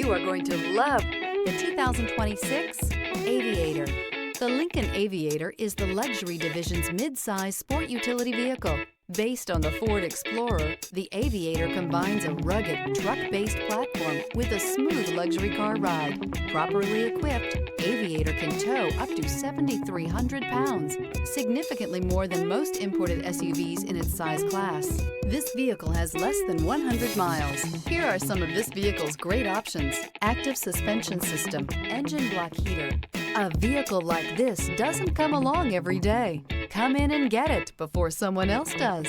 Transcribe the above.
You are going to love the 2026 Aviator. The Lincoln Aviator is the luxury division's mid-size sport utility vehicle. Based on the Ford Explorer, the Aviator combines a rugged, truck-based platform with a smooth luxury car ride. Properly equipped, Aviator can tow up to 7,300 pounds, significantly more than most imported SUVs in its size class. This vehicle has less than 100 miles. Here are some of this vehicle's great options: active suspension system, engine block heater. A vehicle like this doesn't come along every day. Come in and get it before someone else does.